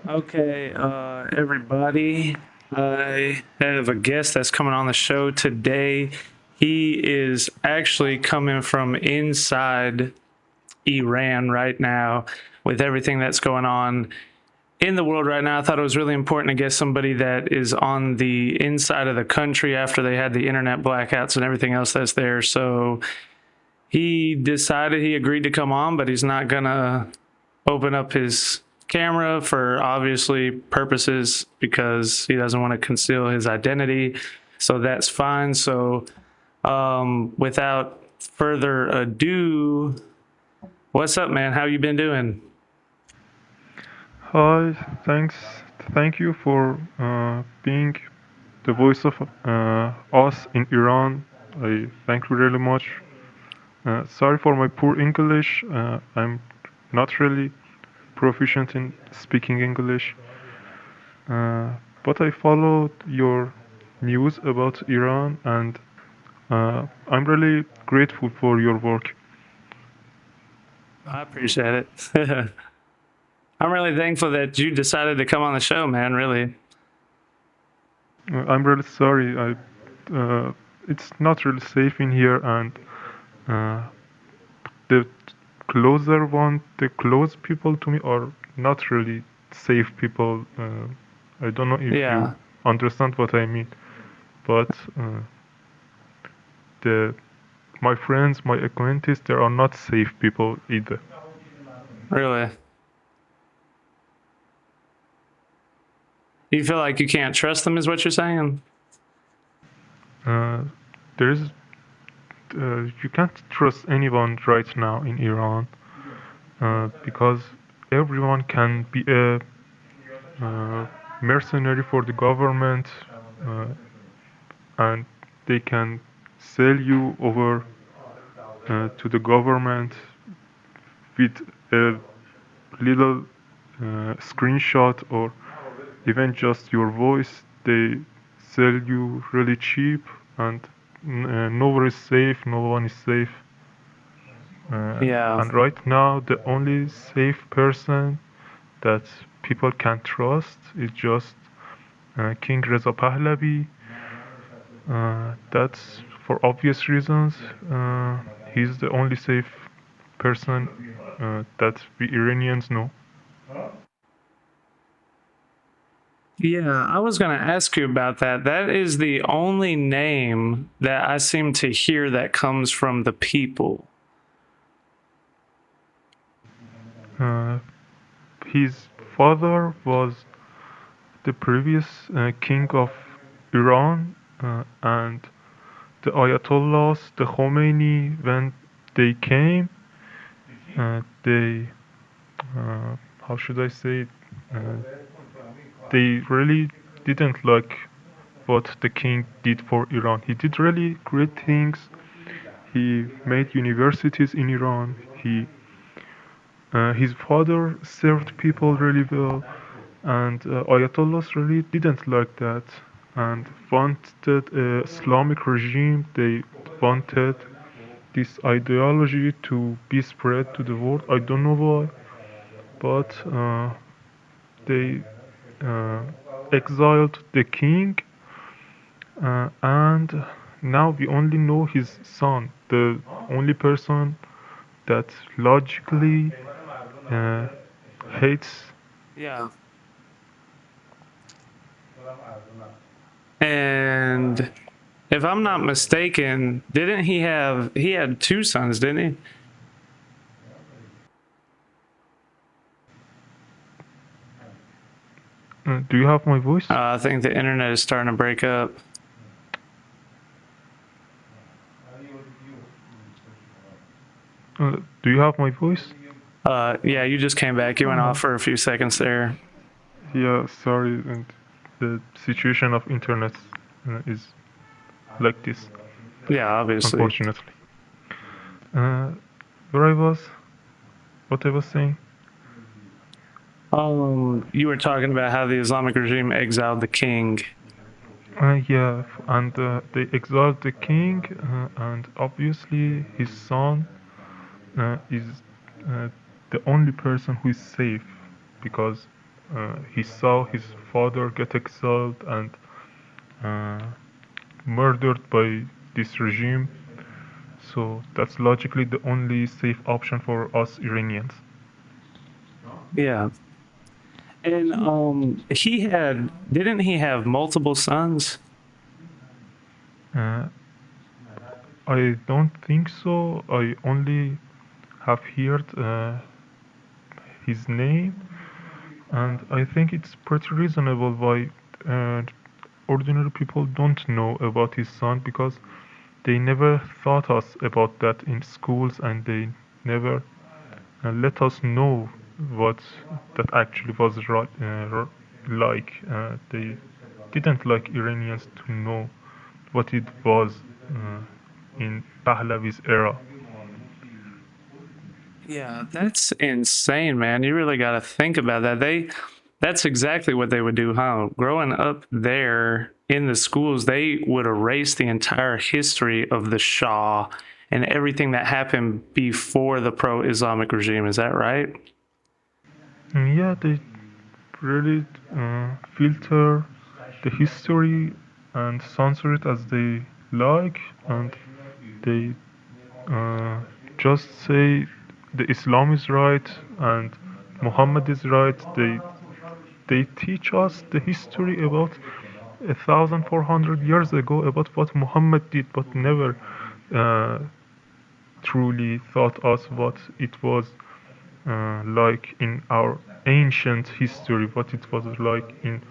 Okay, everybody. I have a guest that's coming on the show today. He is actually coming from inside Iran right now with everything that's going on in the world right now. I thought it was really important to get somebody that is on the inside of the country after they had the internet blackouts and everything else that's there. So he agreed to come on, but he's not going to open up his camera for obviously purposes because he doesn't want to conceal his identity. So that's fine. So without further ado, what's up, man? How you been doing? Hi, thanks. Thank you for being the voice of us in Iran. I thank you really much. Sorry for my poor English. I'm not really proficient in speaking English, uh, but I followed your news about Iran and I'm really grateful for your work. I appreciate it. I'm really thankful that you decided to come on the show, man. Really. I'm really sorry. It's not really safe in here, and uh, the the close people to me are not really safe people. I don't know if you Yeah. understand what I mean, but the my friends, my acquaintances, they are not safe people either. Really. You feel like you can't trust them, is what you're saying? Uh, there's you can't trust anyone right now in Iran because everyone can be a mercenary for the government, uh, and they can sell you over to the government with a little screenshot or even just your voice. They sell you really cheap, and nowhere is safe, no one is safe. Yeah. And right now, the only safe person that people can trust is just King Reza Pahlavi. That's for obvious reasons. He's the only safe person that we Iranians know. Yeah, I was going to ask you about that. That is the only name that I seem to hear that comes from the people. Uh, his father was the previous king of Iran, and the Ayatollahs, the Khomeini, when they came, they, how should I say it? Uh, they really didn't like what the king did for Iran. He did really great things. He made universities in Iran. His father served people really well, and Ayatollahs really didn't like that and wanted a Islamic regime. They wanted this ideology to be spread to the world. I don't know why, but they uh, exiled the king, and now we only know his son, the only person that logically uh, hates. Yeah. And if I'm not mistaken, didn't he had two sons, didn't he? Do you have my voice? I think the internet is starting to break up. Do you have my voice? Yeah, you just came back. You went off for a few seconds there. Yeah, sorry, and the situation of internet is like this, Yeah, obviously. unfortunately. Uh, where I was, what I was saying. You were talking about how the Islamic regime exiled the king. Yeah, and they exiled the king, and obviously his son is the only person who is safe. because he saw his father get exiled and uh, murdered by this regime. So that's logically the only safe option for us Iranians. Yeah. And he had didn't he have multiple sons? Uh, I don't think so. I only have heard his name, and I think it's pretty reasonable why ordinary people don't know about his son because they never taught us about that in schools and they never let us know what that actually was like. They didn't like Iranians to know what it was in Pahlavi's era. Yeah, that's insane, man. You really got to think about that. That's exactly what they would do, huh? Growing up there in the schools, they would erase the entire history of the Shah and everything that happened before the pro-Islamic regime. Is that right? Yeah, they really filter the history and censor it as they like, and they uh, just say the Islam is right and Muhammad is right. They teach us the history about 1,400 years ago about what Muhammad did, but never uh, truly taught us what it was like in our ancient history, what it was like in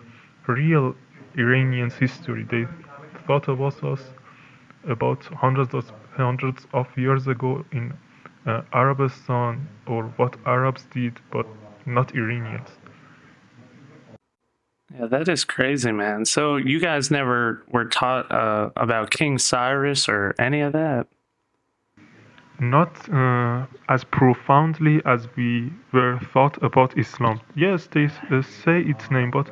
real Iranians history. They thought about us about hundreds of years ago in Arabistan or what Arabs did, but not Iranians. Yeah, that is crazy, man. So you guys never were taught about King Cyrus or any of that? Not as profoundly as we were thought about Islam. Yes, they say its name, but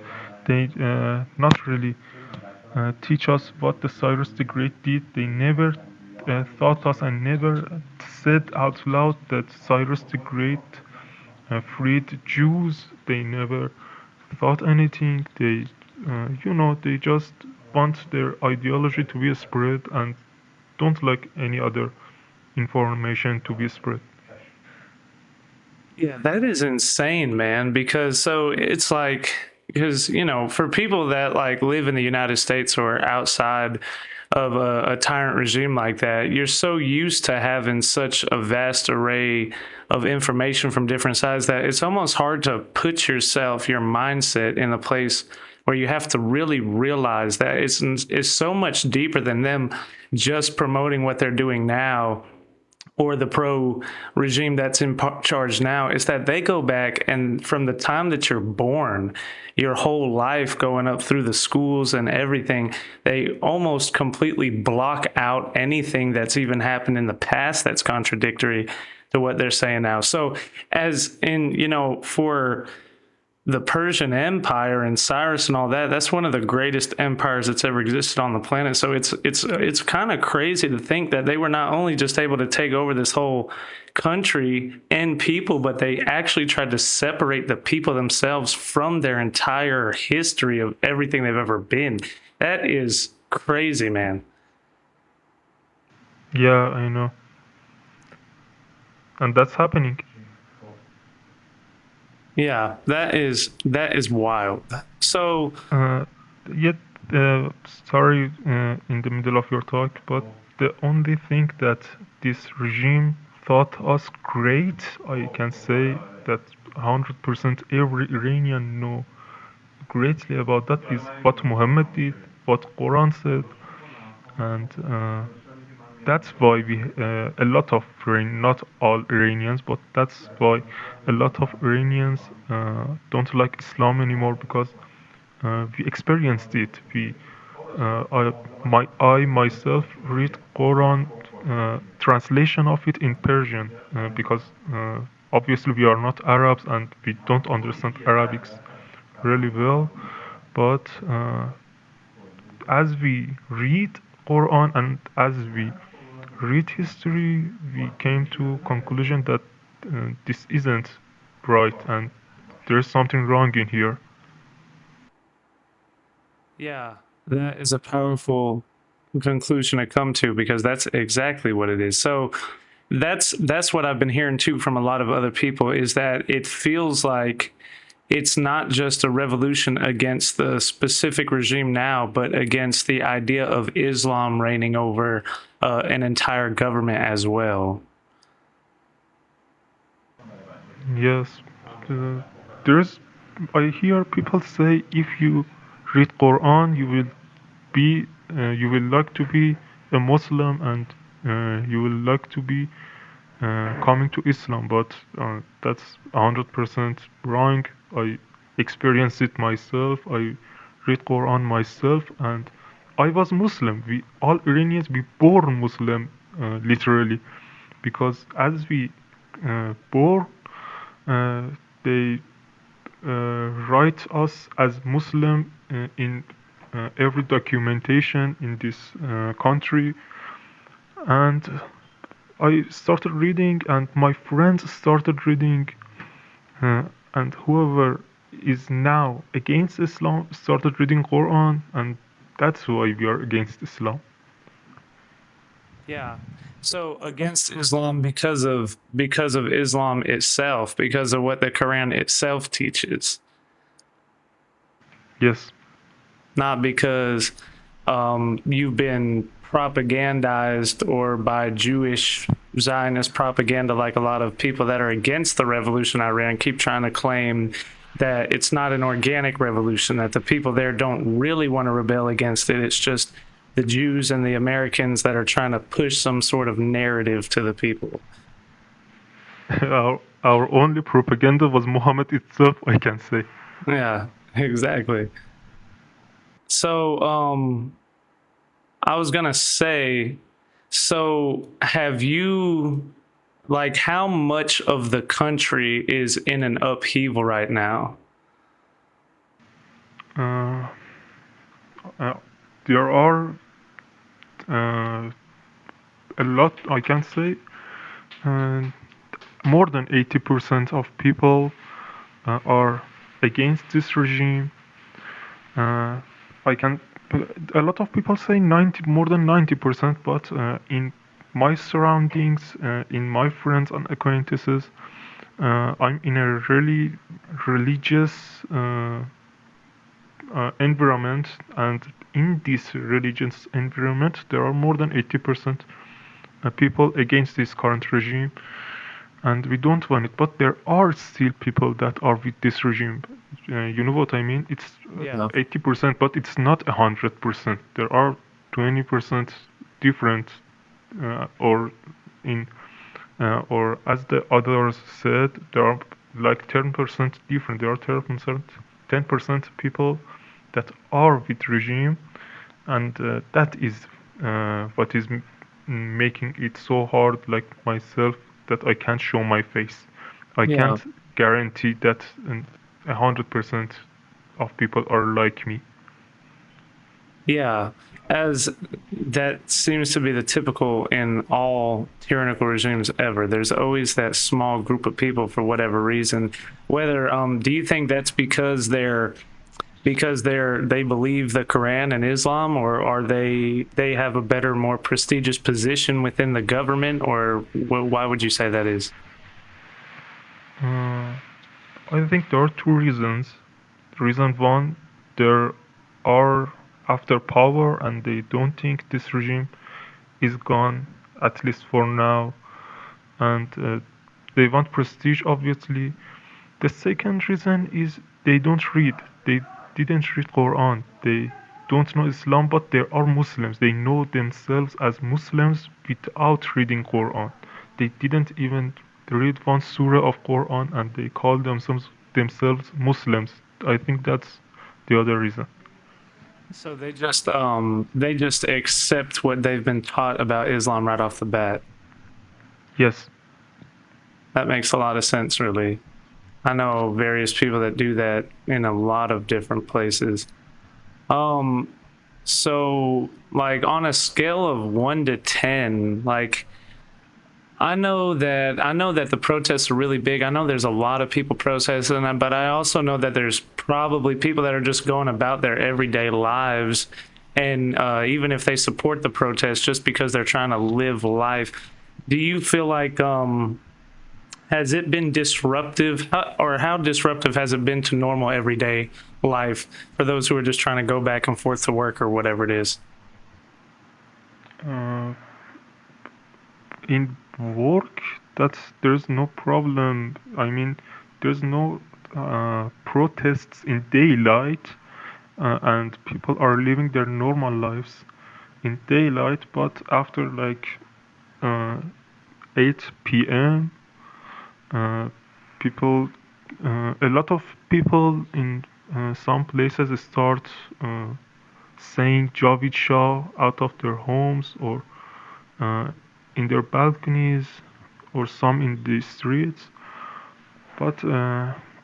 they not really teach us what the Cyrus the Great did. They never taught us and never said out loud that Cyrus the Great freed Jews. They never thought anything. They just want their ideology to be spread and don't like any other information to be spread. Yeah, that is insane, man. Because so it's like, because, for people that like live in the United States or outside of a tyrant regime like that, you're so used to having such a vast array of information from different sides that it's almost hard to put yourself, your mindset in a place where you have to really realize that it's so much deeper than them just promoting what they're doing now or the pro regime that's in charge now is that they go back and from the time that you're born, your whole life going up through the schools and everything, they almost completely block out anything that's even happened in the past that's contradictory to what they're saying now. So, as in, for the Persian Empire and Cyrus and all that, that's one of the greatest empires that's ever existed on the planet. So it's kind of crazy to think that they were not only just able to take over this whole country and people, but they actually tried to separate the people themselves from their entire history of everything they've ever been. That is crazy, man. Yeah, I know. And that's happening. Yeah, that is wild. So Uh, Yet, sorry, in the middle of your talk, but the only thing that this regime thought us great, I can say that 100% every Iranian know greatly about that is what Muhammad did, what Quran said, and that's why a lot of not all Iranians, but that's why a lot of Iranians don't like Islam anymore because we experienced it. I myself read Quran translation of it in Persian because obviously we are not Arabs and we don't understand Arabics really well. But as we read Quran and as we read history, we came to conclusion that this isn't right and there's something wrong in here. Yeah, that is a powerful conclusion to come to because that's exactly what it is. So that's what I've been hearing too from a lot of other people is that it feels like it's not just a revolution against the specific regime now, but against the idea of Islam reigning over an entire government as well. Yes, uh, there's. I hear people say if you read Quran, you will like to be a Muslim and you will like to be coming to Islam, but that's 100% wrong. I experienced it myself. I read Quran myself, and I was Muslim. We all Iranians we born Muslim, literally, because as we born, uh, they write us as Muslim in every documentation in this country, and I started reading, and my friends started reading, uh, and whoever is now against Islam started reading Quran, and that's why we are against Islam. Yeah. So against Islam because of Islam itself, because of what the Quran itself teaches, Yes. not because you've been propagandized or by Jewish Zionist propaganda, like a lot of people that are against the revolution in Iran keep trying to claim that it's not an organic revolution, that the people there don't really want to rebel against it. It's just the Jews and the Americans that are trying to push some sort of narrative to the people. Our only propaganda was Muhammad itself, I can say. Yeah, exactly. So, I was gonna say, so have you, like, how much of the country is in an upheaval right now? Uh, uh, there are uh, a lot, I can say, and more than 80% of people are against this regime. Uh, I can. A lot of people say 90, more than 90%, but in my surroundings, in my friends and acquaintances, I'm in a really religious environment, and in this religious environment, there are more than 80% people against this current regime, and we don't want it. But there are still people that are with this regime. You know what I mean? It's Yeah. 80%, but it's not 100%. There are 20% different, or in, or as the others said, there are like 10% different. There are 10% people that are with regime, and that is what is making it so hard, like myself, that I can't show my face. I Yeah. can't guarantee that 100% of people are like me. Yeah, as that seems to be the typical in all tyrannical regimes ever. There's always that small group of people for whatever reason. Whether do you think that's because they believe the Quran and Islam, or are they have a better, more prestigious position within the government, or why would you say that is? uh, I think there are two reasons. Reason one, there are after power, and they don't think this regime is gone, at least for now, and they want prestige, obviously. The second reason is they don't read. They didn't read Quran. They don't know Islam, but they are Muslims. They know themselves as Muslims without reading Quran. They didn't even read one surah of Quran, and they call themselves Muslims. I think that's the other reason. So they just accept what they've been taught about Islam right off the bat. Yes. That makes a lot of sense, really. I know various people that do that in a lot of different places. Um, so like on a scale of 1 to 10, like I know that the protests are really big. I know there's a lot of people protesting, but I also know that there's probably people that are just going about their everyday lives, and even if they support the protest, just because they're trying to live life. Do you feel like has it been disruptive, or how disruptive has it been to normal everyday life for those who are just trying to go back and forth to work or whatever it is? Uh, in work, there's no problem. I mean, there's no protests in daylight, and people are living their normal lives in daylight. But after like uh, 8 p.m., uh, people, a lot of people in some places start saying Javid Shah out of their homes or uh, in their balconies or some in the streets, but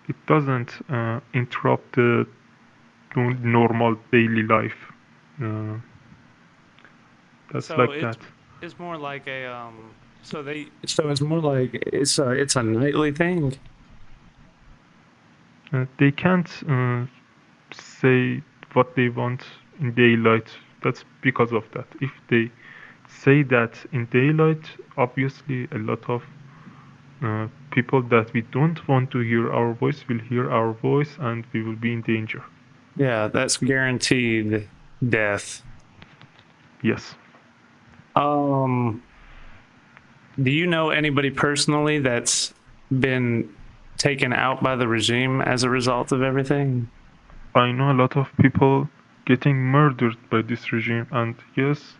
it doesn't interrupt the normal daily life. Uh, that's So like it's that. it's more like a so it's more like it's a nightly thing. They can't say what they want in daylight. That's because of that. If they say that in daylight, obviously a lot of people that we don't want to hear our voice will hear our voice and we will be in danger. Yeah, that's guaranteed death. Yes. Um, do you know anybody personally that's been taken out by the regime as a result of everything? I know a lot of people getting murdered by this regime, and yes,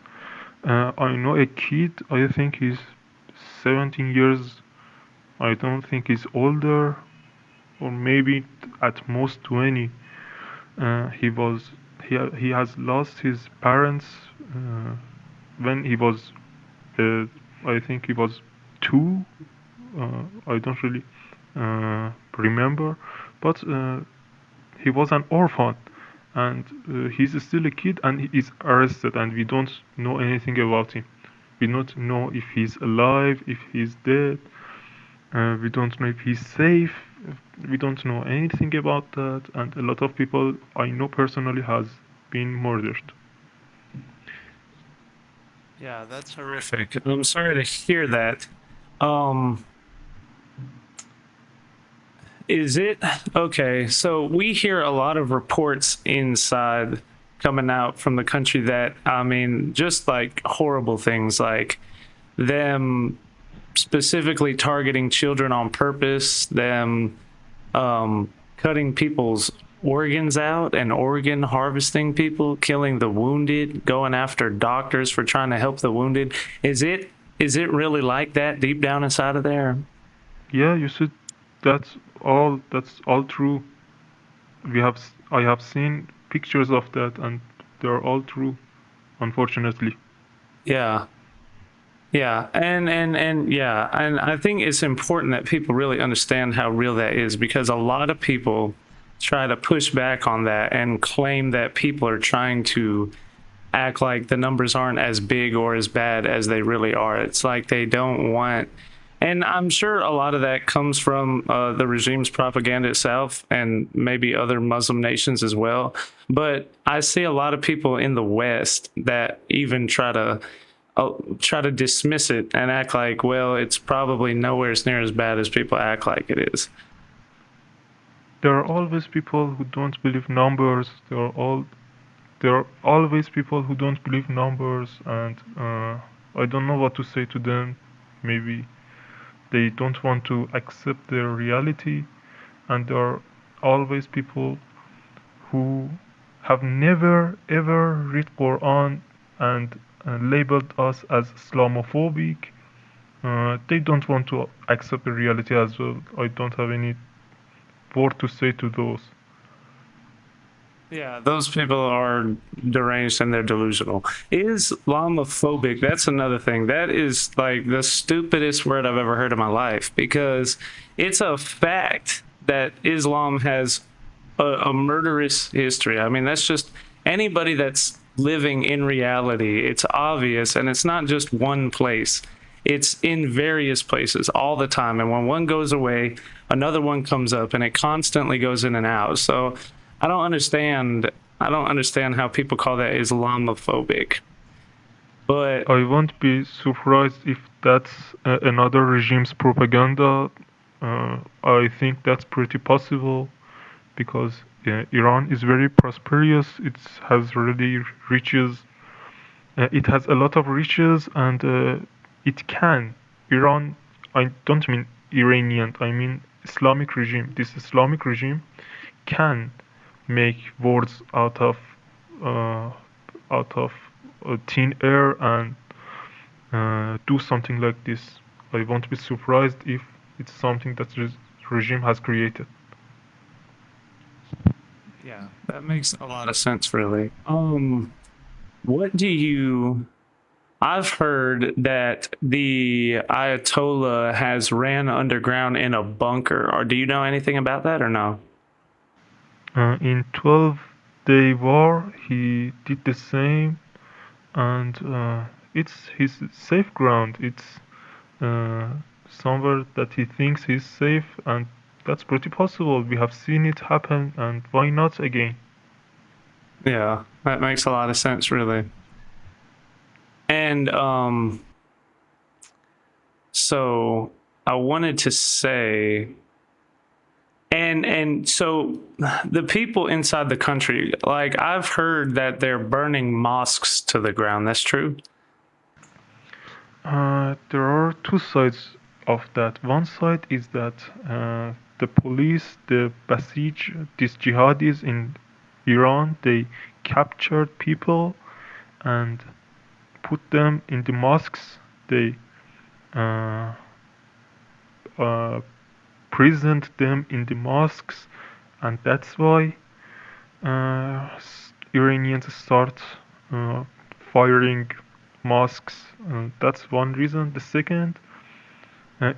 I know a kid, I think he's 17 years, I don't think he's older, or maybe at most 20. He was he has lost his parents uh, when he was uh, I think he was 2. I don't really remember, but he was an orphan, and he's still a kid, and he is arrested, and we don't know anything about him. We don't know if he's alive, if he's dead. We don't know if he's safe. We don't know anything about that, and a lot of people I know personally has been murdered. Yeah, that's horrific. I'm sorry to hear that. Um, is it okay? So we hear a lot of reports inside coming out from the country that, I mean, just like horrible things like them specifically targeting children on purpose, them cutting people's organs out and organ harvesting people, killing the wounded, going after doctors for trying to help the wounded. Is it really like that deep down inside of there? Yeah, you should. That's all true. I have seen pictures of that, and they're all true, unfortunately. Yeah. Yeah, and yeah, and I think it's important that people really understand how real that is, because a lot of people try to push back on that and claim that people are trying to act like the numbers aren't as big or as bad as they really are. It's like they don't want, and I'm sure a lot of that comes from the regime's propaganda itself and maybe other Muslim nations as well. But I see a lot of people in the West that even try to dismiss it and act like, well, it's probably nowhere near as bad as people act like it is. There are always people who don't believe numbers. There are always people who don't believe numbers, and I don't know what to say to them. Maybe they don't want to accept their reality, and there are always people who have never ever read Quran and labeled us as Islamophobic. They don't want to accept the reality as well. I don't have any word to say to those. Yeah, those people are deranged and they're delusional. Islamophobic, that's another thing. That is like the stupidest word I've ever heard in my life, because it's a fact that Islam has a murderous history. I mean, that's just anybody that's living in reality, it's obvious, and it's not just one place. It's in various places all the time. And when one goes away, another one comes up and it constantly goes in and out. So I don't understand. I don't understand how people call that Islamophobic. But I won't be surprised if that's another regime's propaganda. I think that's pretty possible because Iran is very prosperous. It has really riches. It has a lot of riches, and it can. Iran, I don't mean Iranian. I mean Islamic regime. This Islamic regime can make words uh, out of thin air and do something like this. I won't be surprised if it's something that the regime has created. yeah, that makes a lot of sense, really. What do you? I've heard that the Ayatollah has ran underground in a bunker. Or do you know anything about that or no? In 12-day war, he did the same, and it's his safe ground. It's uh, somewhere that he thinks he's safe, and that's pretty possible. We have seen it happen, and why not again? Yeah, that makes a lot of sense, really. And so I wanted to say, and so the people inside the country, like I've heard that they're burning mosques to the ground. That's true. There are two sides of that. One side is that the police, the Basij, these jihadis in Iran, they captured people and put them in the mosques. They uh, uh, prisoned them in the mosques, and that's why Iranians start uh, firing mosques. That's one reason. The second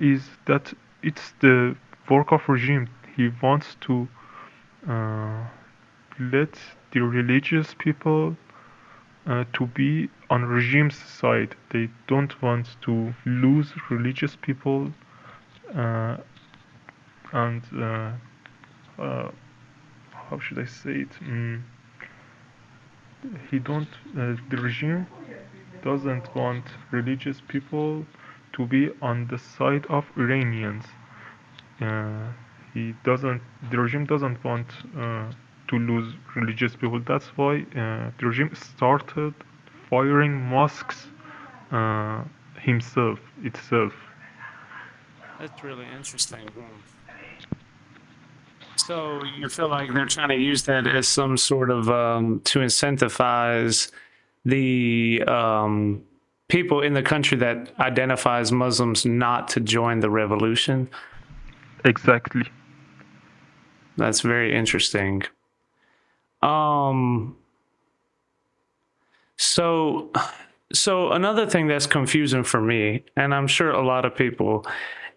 is that it's the work of regime. He wants to uh, let the religious people to be on regime's side. They don't want to lose religious people, uh, and uh, how should I say it? He don't. The regime doesn't want religious people to be on the side of Iranians. Uh, he doesn't. The regime doesn't want to lose religious people. That's why the regime started firing mosques uh, himself itself. That's really interesting. So you feel like they're trying to use that as some sort of to incentivize the people in the country that identifies Muslims not to join the revolution. Exactly. That's very interesting. Um, so so another thing that's confusing for me, and I'm sure a lot of people,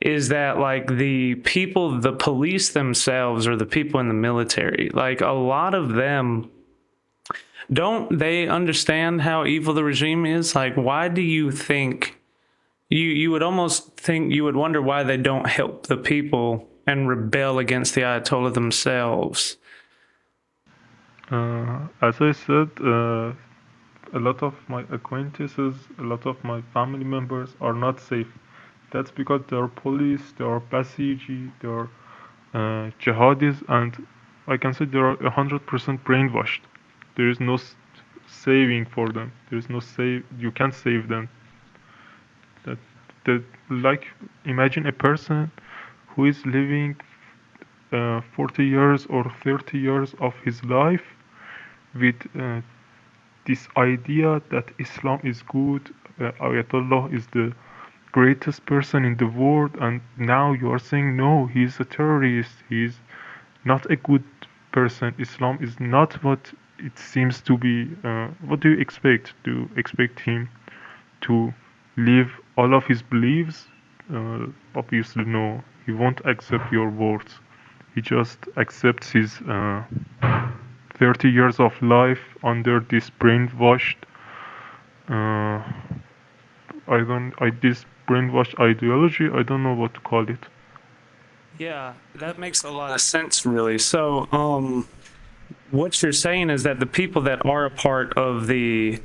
is that like the people, the police themselves, or the people in the military, like a lot of them don't they understand how evil the regime is? Like, why do you think you would almost think you would wonder why they don't help the people and rebel against the Ayatollah themselves? As I said, a lot of my acquaintances, a lot of my family members are not safe. That's because they are police, they are Basiji, they are jihadis, and I can say they are 100% brainwashed. There is no saving for them. There is no save. You can't save them. That that like imagine a person who is living 40 years or 30 years of his life with this idea that Islam is good, Ayatollah is the greatest person in the world, and now you are saying no, he's a terrorist, he's not a good person. Islam is not what it seems to be. What do you expect? Do you expect him to leave all of his beliefs? Obviously, no. He won't accept your words. He just accepts his 30 years of life under this brainwashed. Uh, I don't. I this brainwashed ideology. I don't know what to call it. Yeah, that makes a lot of sense, really. So, what you're saying is that the people that are a part of the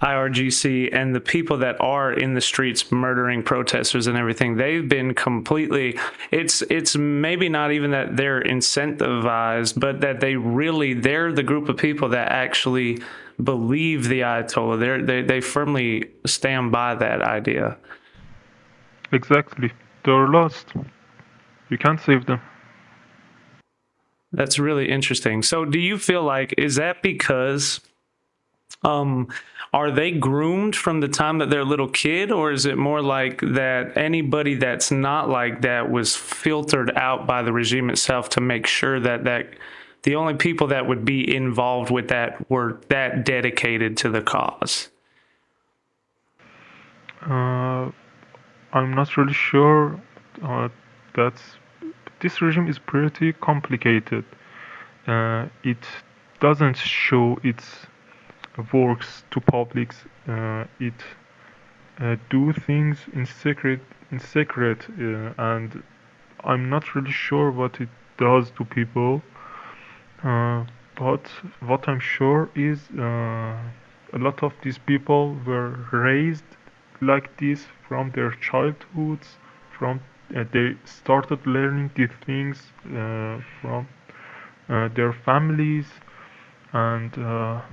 IRGC and the people that are in the streets murdering protesters and everything, they've been completely. It's maybe not even that they're incentivized, but that they're the group of people that actually believe the Ayatollah. They firmly stand by that idea. Exactly. They're lost. You can't save them. That's really interesting. So, do you feel like is that because um are they groomed from the time that they're a little kid, or is it more like that anybody that's not like that was filtered out by the regime itself to make sure that the only people that would be involved with that were that dedicated to the cause? Uh, I'm not really sure. Uh, that's this regime is pretty complicated. It doesn't show its works to publics. It do things in secret, and I'm not really sure what it does to people. Uh, but what I'm sure is a lot of these people were raised like this from their childhoods. From they started learning these things from their families, and a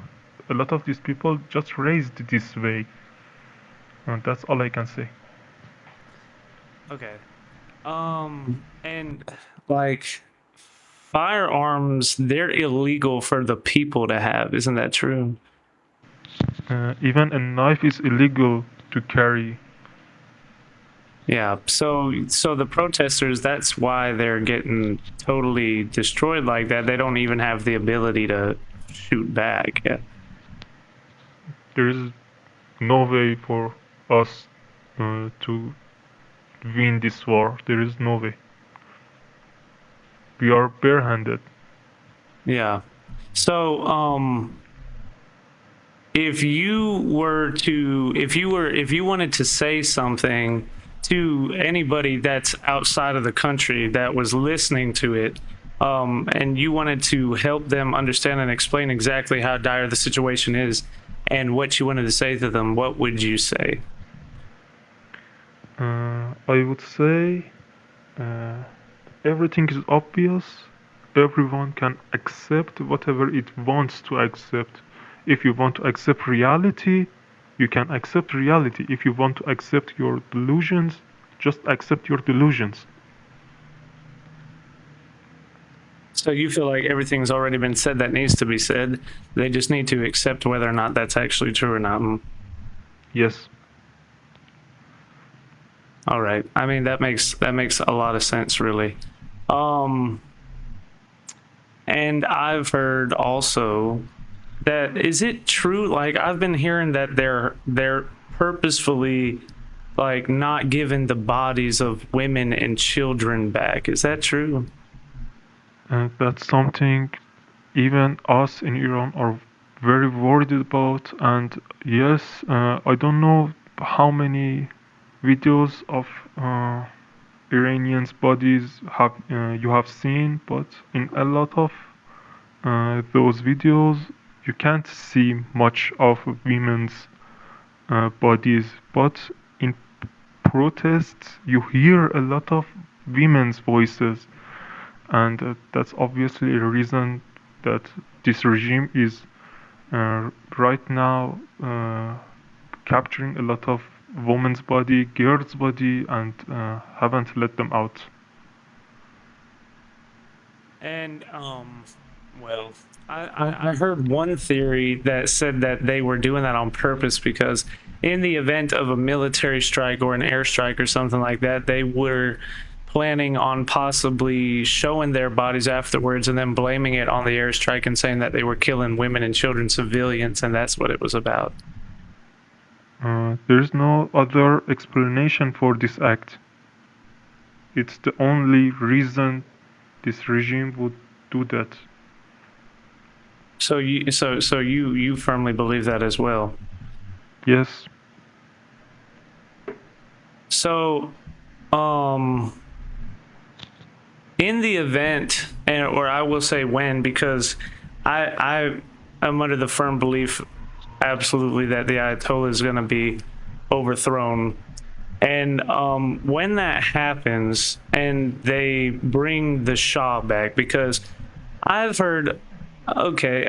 lot of these people just raised this way. And that's all I can say. Okay. And like firearms, they're illegal for the people to have, isn't that true? Even a knife is illegal to carry. Yeah. So the protesters, that's why they're getting totally destroyed like that. They don't even have the ability to shoot back. Yeah. There is no way for us to win this war. There is no way. We are barehanded. Yeah. So if you wanted to say something to anybody that's outside of the country that was listening to it, and you wanted to help them understand and explain exactly how dire the situation is and what you wanted to say to them, what would you say? I would say uh, everything is obvious. Everyone can accept whatever it wants to accept. If you want to accept reality, you can accept reality. If you want to accept your delusions, just accept your delusions. So you feel like everything's already been said that needs to be said. They just need to accept whether or not that's actually true or not. Yes. All right. I mean that makes a lot of sense, really. Um, and I've heard also that is it true? Like I've been hearing that they're purposefully like not giving the bodies of women and children back. Is that true? And that's something even us in Iran are very worried about. And yes, I don't know how many videos of Iranians' bodies have you have seen, but in a lot of those videos, you can't see much of women's bodies. But in protests, you hear a lot of women's voices, and that's obviously a reason that this regime is right now capturing a lot of women's body, girls' body, and haven't let them out. And well, I heard one theory that said that they were doing that on purpose because in the event of a military strike or an airstrike or something like that, they were planning on possibly showing their bodies afterwards and then blaming it on the airstrike and saying that they were killing women and children, civilians, and that's what it was about. There's no other explanation for this act. It's the only reason this regime would do that. So you firmly believe that as well. Yes. So, um, in the event, and or I will say when, because I am under the firm belief, absolutely, that the Ayatollah is going to be overthrown. And when that happens, and they bring the Shah back, because I've heard, okay,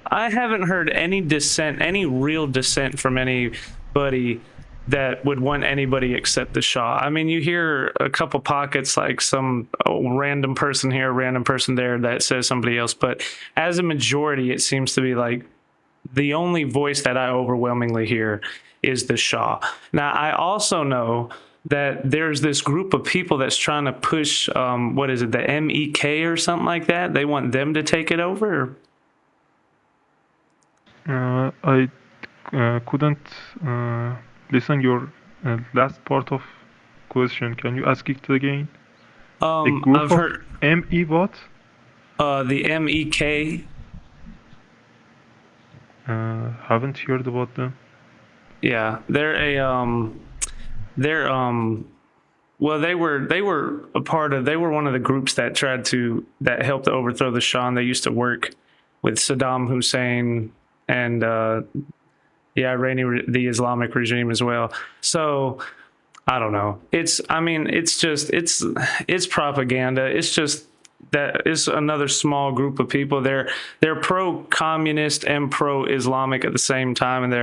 I haven't heard any dissent, any real dissent from anybody that would want anybody except the Shah. I mean, you hear a couple pockets, like some random person here, random person there that says somebody else, but as a majority, it seems to be like the only voice that I overwhelmingly hear is the Shah. Now, I also know that there's this group of people that's trying to push, what is it, the MEK or something like that? They want them to take it over. I couldn't listen your last part of question. Can you ask it again? A group I've of heard ME what? the MEK. Haven't heard about them. Yeah, they're well, they were a part of, they were one of the groups that that helped to overthrow the Shah. And they used to work with Saddam Hussein and yeah, Iranian, the Islamic regime as well. So I don't know. I mean, it's just, it's propaganda. It's just that it's another small group of people. They're pro-communist and pro-Islamic at the same time, and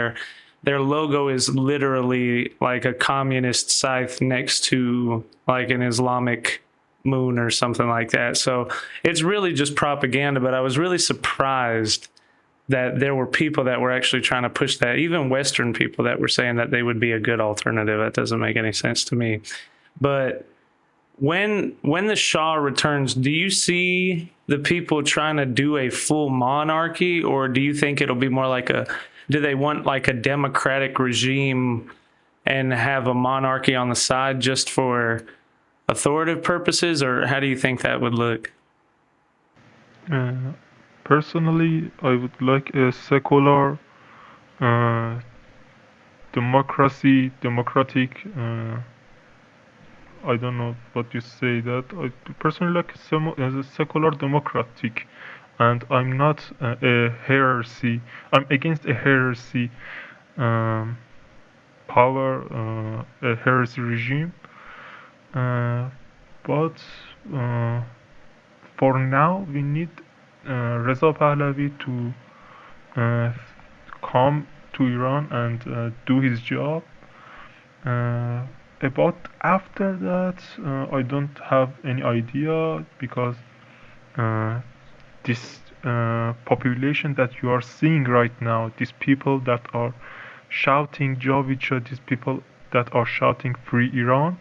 their logo is literally like a communist scythe next to like an Islamic moon or something like that. So it's really just propaganda. But I was really surprised that there were people that were actually trying to push that, even Western people that were saying that they would be a good alternative. That doesn't make any sense to me. But when the Shah returns, do you see the people trying to do a full monarchy, or do you think it'll be more like do they want like a democratic regime and have a monarchy on the side just for authoritative purposes, or how do you think that would look? Uh, Personally, I would like a secular uh, democratic. I don't know what you say that. I personally like as a secular democratic, and I'm not a heresy. I'm against a heresy um, power, a heresy regime. Uh, but uh, for now, we need Reza Pahlavi to uh, come to Iran and do his job. Uh, about after that, I don't have any idea because uh, this population that you are seeing right now, these people that are shouting Javicha, these people that are shouting Free Iran,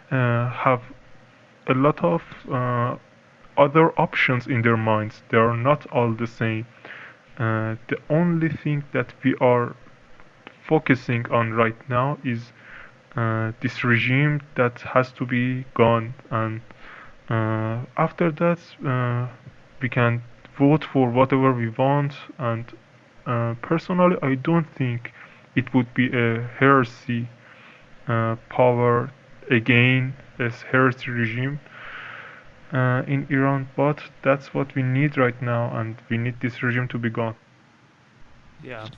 have a lot of other options in their minds. They are not all the same. The only thing that we are focusing on right now is this regime that has to be gone, and after that we can vote for whatever we want. And personally, I don't think it would be a heresy power again, as heresy regime in Iran, but that's what we need right now, and we need this regime to be gone. Yeah.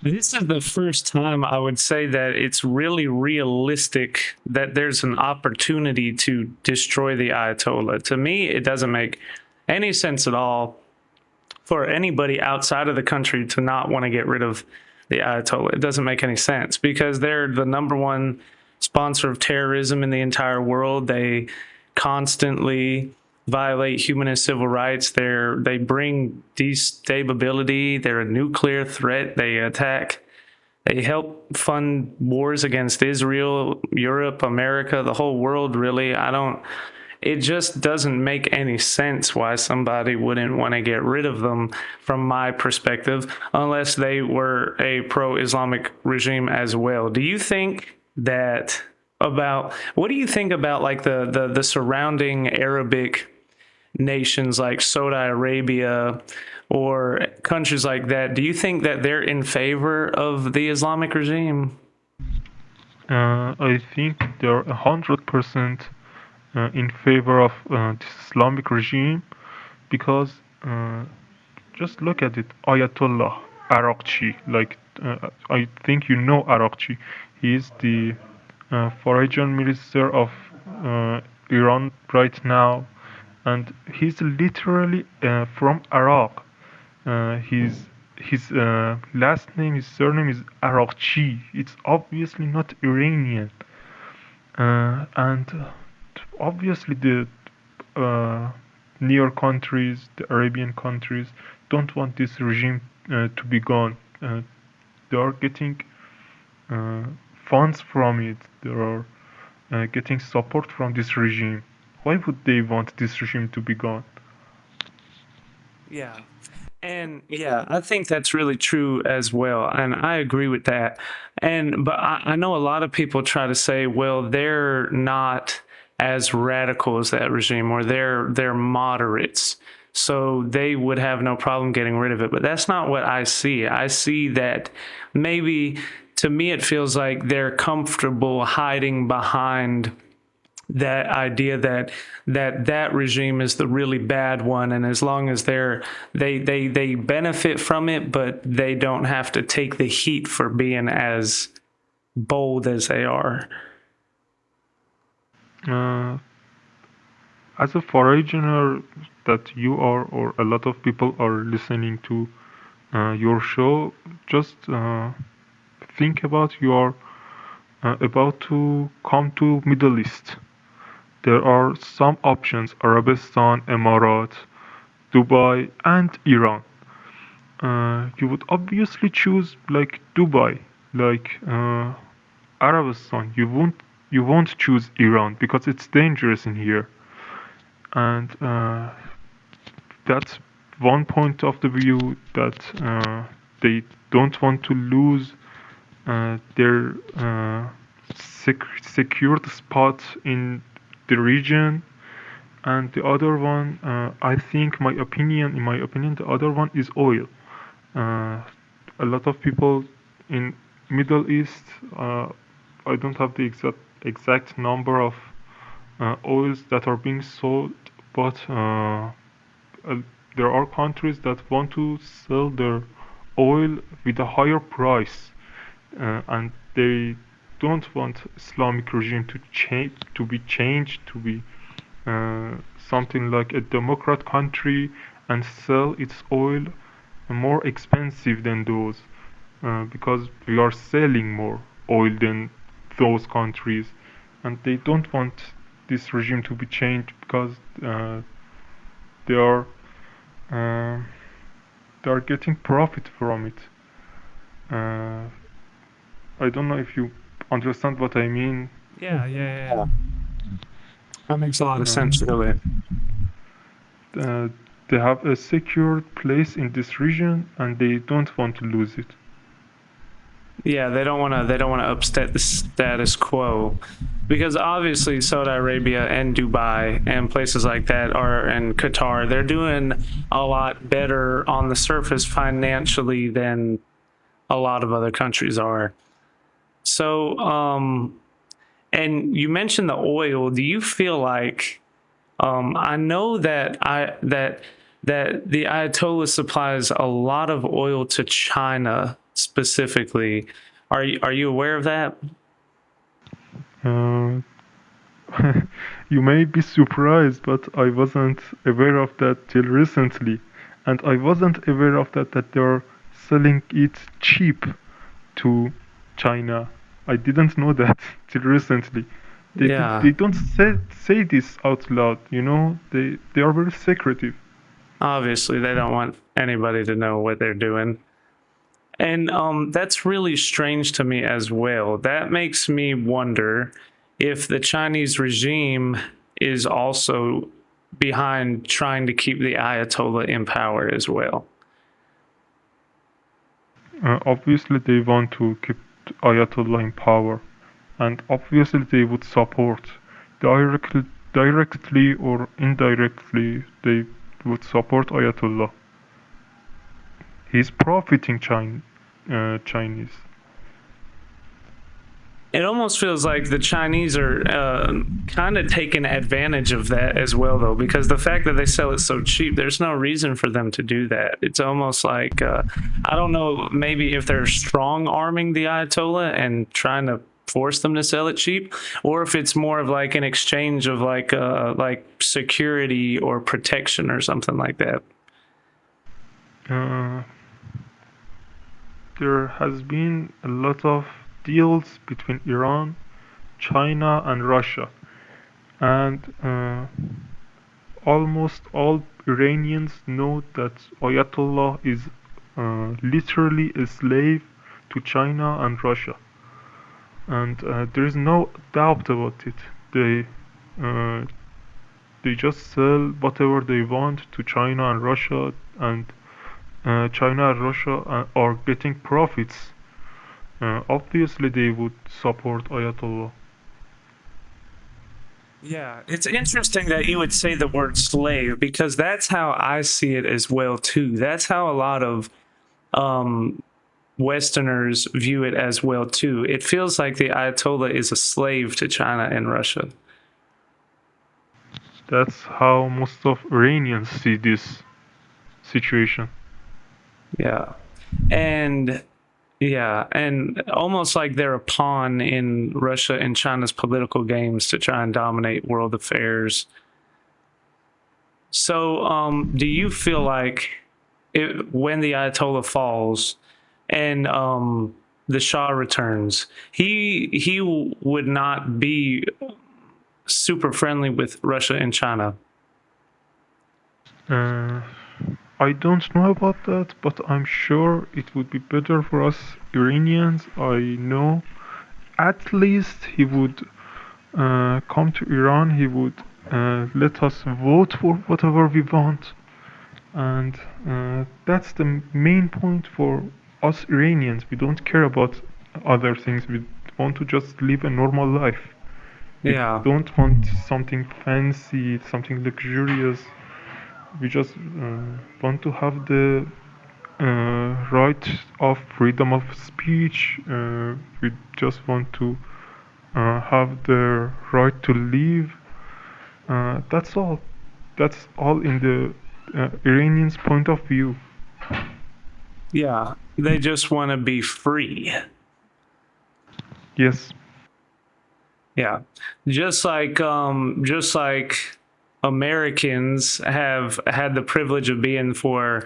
This is the first time I would say that it's really realistic that there's an opportunity to destroy the Ayatollah. To me, it doesn't make any sense at all for anybody outside of the country to not want to get rid of the Ayatollah. It doesn't make any sense because they're the number one sponsor of terrorism in the entire world. They constantly violate human and civil rights. They bring destability. They're a nuclear threat. They attack. They help fund wars against Israel, Europe, America, the whole world, really. It just doesn't make any sense why somebody wouldn't want to get rid of them from my perspective, unless they were a pro-Islamic regime as well. Do you think that what do you think about like the surrounding Arabic nations like Saudi Arabia or countries like that? Do you think that they're in favor of the Islamic regime? I think they're 100% in favor of this Islamic regime because just look at it. Ayatollah Arakchi, like I think you know Arakchi. He is the foreign minister of Iran right now, and he's literally from Iraq. His last name, his surname is Arakchi. It's obviously not Iranian, and obviously the uh, near countries, the Arabian countries, don't want this regime to be gone. They are getting uh, funds from it. They are getting support from this regime. Why would they want this regime to be gone? Yeah. And yeah, I think that's really true as well. And I agree with that. But I know a lot of people try to say, well, they're not as radical as that regime, or they're moderates. So they would have no problem getting rid of it. But that's not what I see. I see that maybe, to me it feels like they're comfortable hiding behind that idea that regime is the really bad one, and as long as they benefit from it, but they don't have to take the heat for being as bold as they are. Uh, as a foreigner that you are, or a lot of people are listening to your show, just think about you are about to come to Middle East. There are some options: Arabistan, Emirates, Dubai, and Iran. You would obviously choose like Dubai, like Arabistan. You won't choose Iran because it's dangerous in here, and that's one point of the view that they don't want to lose their secured spot in the region. And the other one, in my opinion, the other one is oil. Uh, a lot of people in Middle East, I don't have the exact number of oils that are being sold, but uh, there are countries that want to sell their oil with a higher price, and they don't want Islamic regime to change, to be changed, to be uh, something like a democrat country and sell its oil more expensive than those, because we are selling more oil than those countries, and they don't want this regime to be changed because they are uh, they are getting profit from it. Uh, I don't know if you understand what I mean. Yeah. That makes a lot of Uh, sense, really. uh, they have a secure place in this region and they don't want to lose it. Yeah, they don't want to upset the status quo, because obviously Saudi Arabia and Dubai and places like that are, and Qatar, they're doing a lot better on the surface financially than a lot of other countries are. So, and you mentioned the oil. Do you feel like, I know that the Ayatollah supplies a lot of oil to China specifically. Are you aware of that? Uh, you may be surprised, but I wasn't aware of that till recently. And I wasn't aware of that they're selling it cheap to China. I didn't know that till recently. Yeah, They don't say this out loud, you know? They are very secretive. obviously they don't want anybody to know what they're doing. And that's really strange to me as well. That makes me wonder if the Chinese regime is also behind trying to keep the Ayatollah in power as well. Obviously, they want to keep Ayatollah in power, and obviously they would support directly, directly or indirectly. They would support Ayatollah. He's profiting Chinese. It almost feels like the Chinese are kind of taking advantage of that as well, though, because the fact that they sell it so cheap, there's no reason for them to do that. It's almost like, I don't know, maybe if they're strong arming the Ayatollah and trying to force them to sell it cheap, or if it's more of like an exchange of like security or protection or something like that. Uh, there has been a lot of deals between Iran, China, and Russia, and almost all Iranians know that Ayatollah is literally a slave to China and Russia, and there is no doubt about it. Uh, they just sell whatever they want to China and Russia, and China and Russia are getting profits. Obviously, they would support Ayatollah. Yeah, it's interesting that you would say the word slave because that's how I see it as well too. That's how a lot of um, Westerners view it as well too. It feels like the Ayatollah is a slave to China and Russia. That's how most of Iranians see this situation. Yeah, and yeah, and almost like they're a pawn in Russia and China's political games to try and dominate world affairs. So, do you feel like when the Ayatollah falls and the Shah returns, he would not be super friendly with Russia and China? Uh, I don't know about that, but I'm sure it would be better for us Iranians. I know at least he would come to Iran, he would let us vote for whatever we want, and that's the main point for us Iranians. We don't care about other things. We want to just live a normal life. We Yeah, don't want something fancy, something luxurious. We just want to have the right of freedom of speech. We just want to have the right to live. That's all. That's all in the Iranians' point of view. yeah, they just want to be free. Yes. Yeah. Just like Americans have had the privilege of being for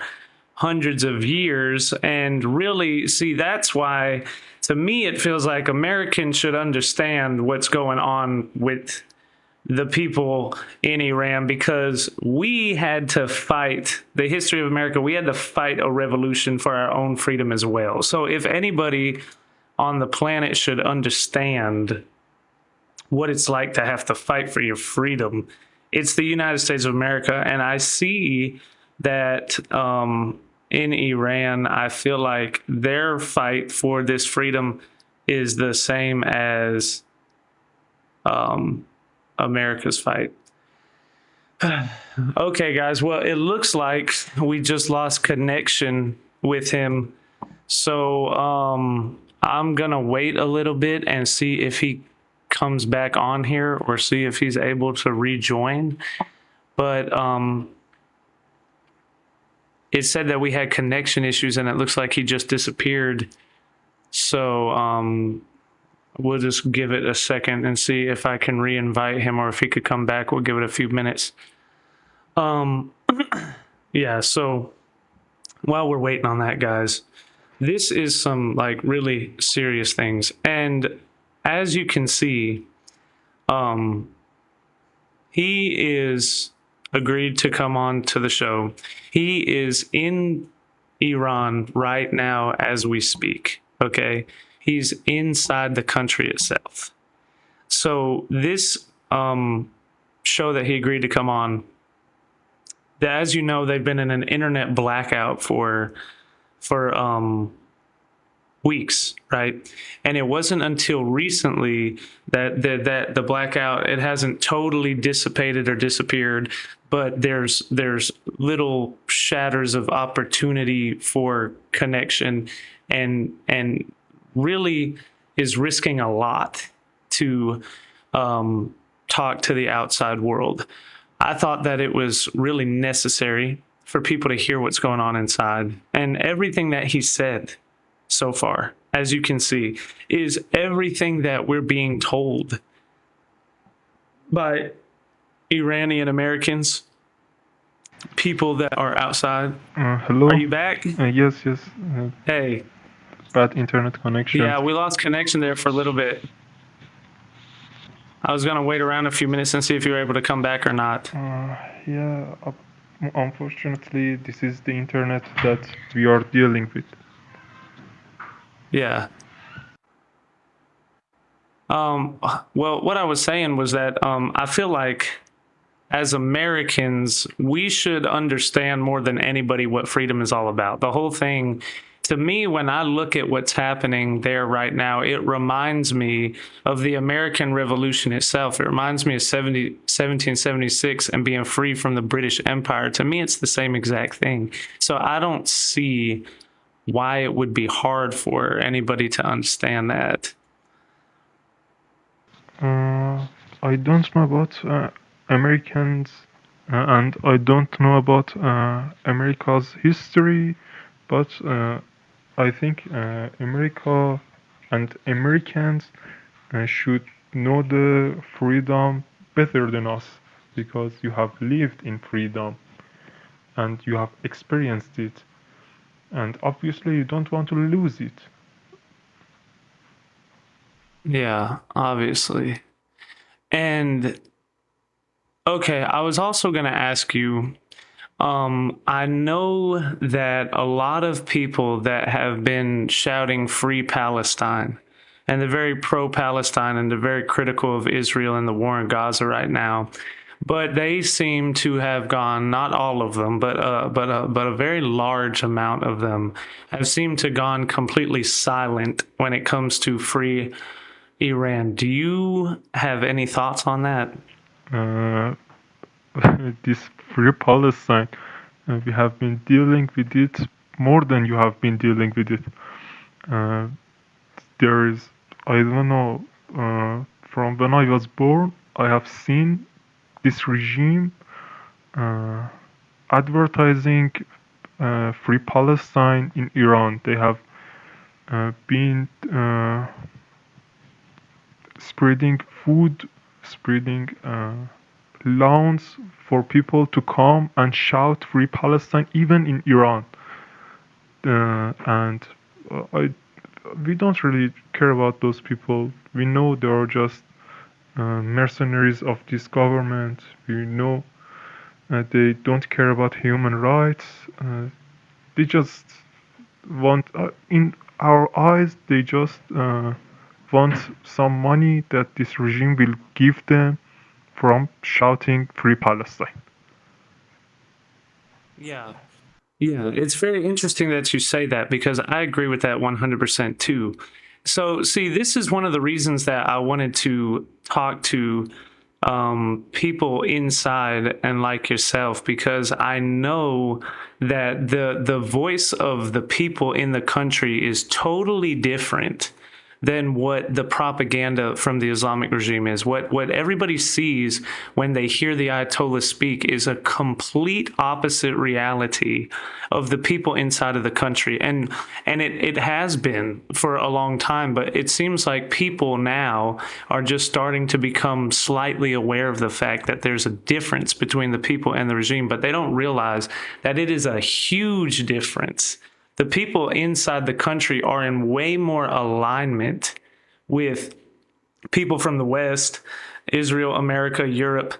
hundreds of years and really see that's why to me it feels like Americans should understand what's going on with the people in Iran because we had to fight the history of America. We had to fight a revolution for our own freedom as well. So if anybody on the planet should understand what it's like to have to fight for your freedom. It's the United States of America. And I see that in Iran, I feel like their fight for this freedom is the same as um, America's fight. Okay, guys. Well, it looks like we just lost connection with him. So I'm going to wait a little bit and see if he comes back on here or see if he's able to rejoin. But it said that we had connection issues and it looks like he just disappeared. So we'll just give it a second and see if I can re-invite him or if he could come back. We'll give it a few minutes. Yeah, so while we're waiting on that, guys, this is some like really serious things. And as you can see, he is agreed to come on to the show. He is in Iran right now as we speak. Okay. He's inside the country itself. So this show that he agreed to come on, as you know, they've been in an internet blackout for weeks, right? And it wasn't until recently that the blackout, it hasn't totally dissipated or disappeared, but there's little shatters of opportunity for connection and really is risking a lot to talk to the outside world. I thought that it was really necessary for people to hear what's going on inside. And everything that he said so far, as you can see, is everything that we're being told by Iranian Americans, people that are outside. Hello? Are you back? Yes, yes. Hey. Bad internet connection. Yeah, we lost connection there for a little bit. I was going to wait around a few minutes and see if you were able to come back or not. Yeah, unfortunately, this is the internet that we are dealing with. Yeah. Well, what I was saying was that I feel like as Americans, we should understand more than anybody what freedom is all about. The whole thing, to me, when I look at what's happening there right now, it reminds me of the American Revolution itself. It reminds me of 1776 and being free from the British Empire. To me, it's the same exact thing. So I don't see why it would be hard for anybody to understand that. I don't know about Americans, and I don't know about America's history, but I think America and Americans should know the freedom better than us, because you have lived in freedom and you have experienced it, and obviously you don't want to lose it. Yeah, obviously. And okay, I was also going to ask you, I know that a lot of people that have been shouting free Palestine and they're very pro-Palestine and they're very critical of Israel and the war in Gaza right now, but they seem to have gone, not all of them, but a very large amount of them have seemed to gone completely silent when it comes to free Iran. Do you have any thoughts on that? This free Palestine, we have been dealing with it more than you have been dealing with it. There is, I don't know, from when I was born, I have seen this regime advertising free Palestine in Iran. They have been spreading food, spreading loans for people to come and shout free Palestine, even in Iran. And we don't really care about those people. We know they are just mercenaries of this government. We know they don't care about human rights. They just want, in our eyes, they just want some money that this regime will give them from shouting free Palestine. Yeah. Yeah, it's very interesting that you say that because I agree with that 100% too. So, see, this is one of the reasons that I wanted to talk to people inside and like yourself, because I know that the voice of the people in the country is totally different than what the propaganda from the Islamic regime is. What everybody sees when they hear the Ayatollah speak is a complete opposite reality of the people inside of the country. And it has been for a long time, but it seems like people now are just starting to become slightly aware of the fact that there's a difference between the people and the regime, but they don't realize that it is a huge difference. The people inside the country are in way more alignment with people from the West, Israel, America, Europe,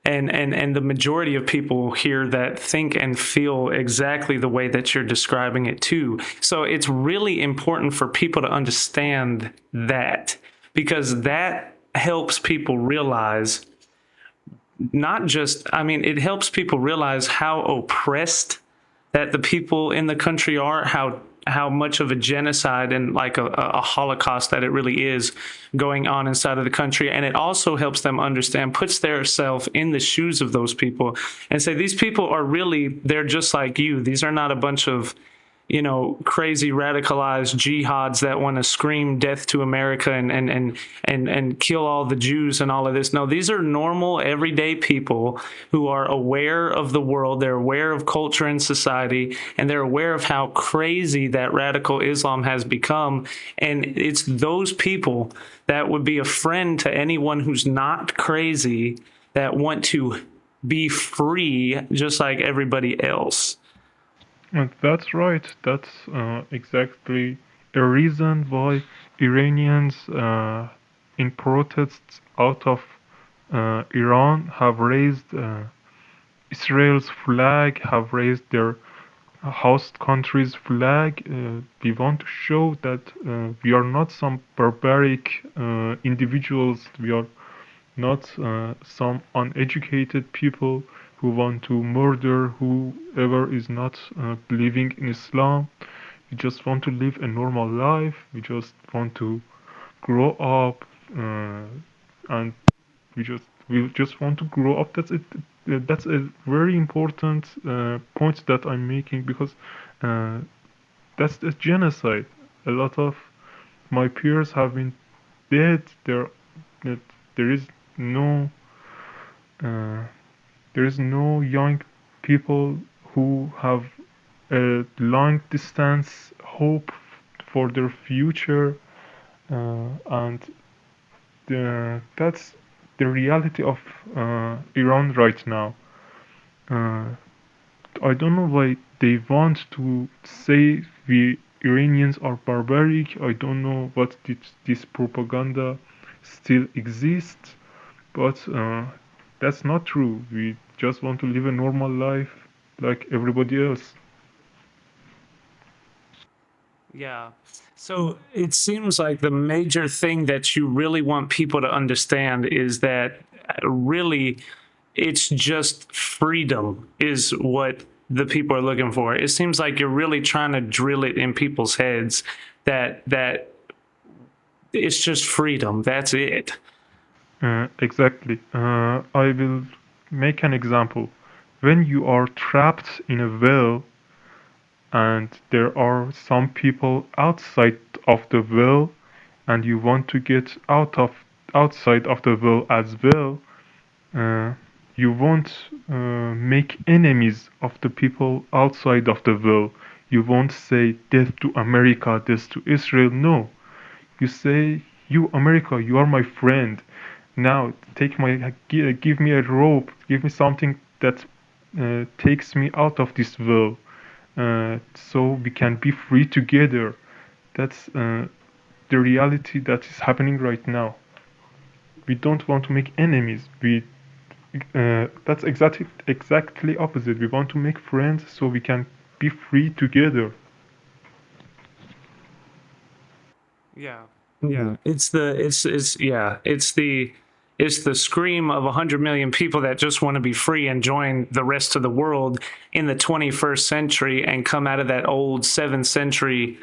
and the majority of people here that think and feel exactly the way that you're describing it too. So it's really important for people to understand that, because that helps people realize it helps people realize how oppressed that the people in the country are, how much of a genocide and like a Holocaust that it really is going on inside of the country. And it also helps them understand, puts their self in the shoes of those people and say, these people are really, they're just like you. These are not a bunch of crazy radicalized jihads that want to scream death to America and kill all the Jews and all of this. No, these are normal, everyday people who are aware of the world. They're aware of culture and society, and they're aware of how crazy that radical Islam has become. And it's those people that would be a friend to anyone who's not crazy, that want to be free just like everybody else. And that's right. That's exactly a reason why Iranians in protests out of Iran have raised Israel's flag, have raised their host country's flag. We want to show that we are not some barbaric individuals. We are not some uneducated people who want to murder whoever is not believing in Islam. We just want to live a normal life. We just want to grow up, and we just want to grow up. That's it. That's a very important point that I'm making, because uh, that's a genocide. A lot of my peers have been dead. That there is no uh, there is no young people who have a long distance hope for their future, and that's the reality of Iran right now. Uh, I don't know why they want to say we Iranians are barbaric. I don't know what this propaganda still exists, but that's not true. We just want to live a normal life like everybody else. Yeah. So it seems like the major thing that you really want people to understand is that really it's just freedom is what the people are looking for. It seems like you're really trying to drill it in people's heads that it's just freedom. That's it. Exactly. I will make an example. When you are trapped in a well and there are some people outside of the well, and you want to get outside of the well as well, uh, you won't make enemies of the people outside of the well. You won't say death to America, death to Israel. No, you say, you America, you are my friend. Now take give me a rope, give me something that takes me out of this well, so we can be free together. That's the reality that is happening right now. We don't want to make enemies. We That's exactly opposite. We want to make friends so we can be free together. Yeah. Yeah. It's the scream of 100 million people that just want to be free and join the rest of the world in the 21st century and come out of that old 7th century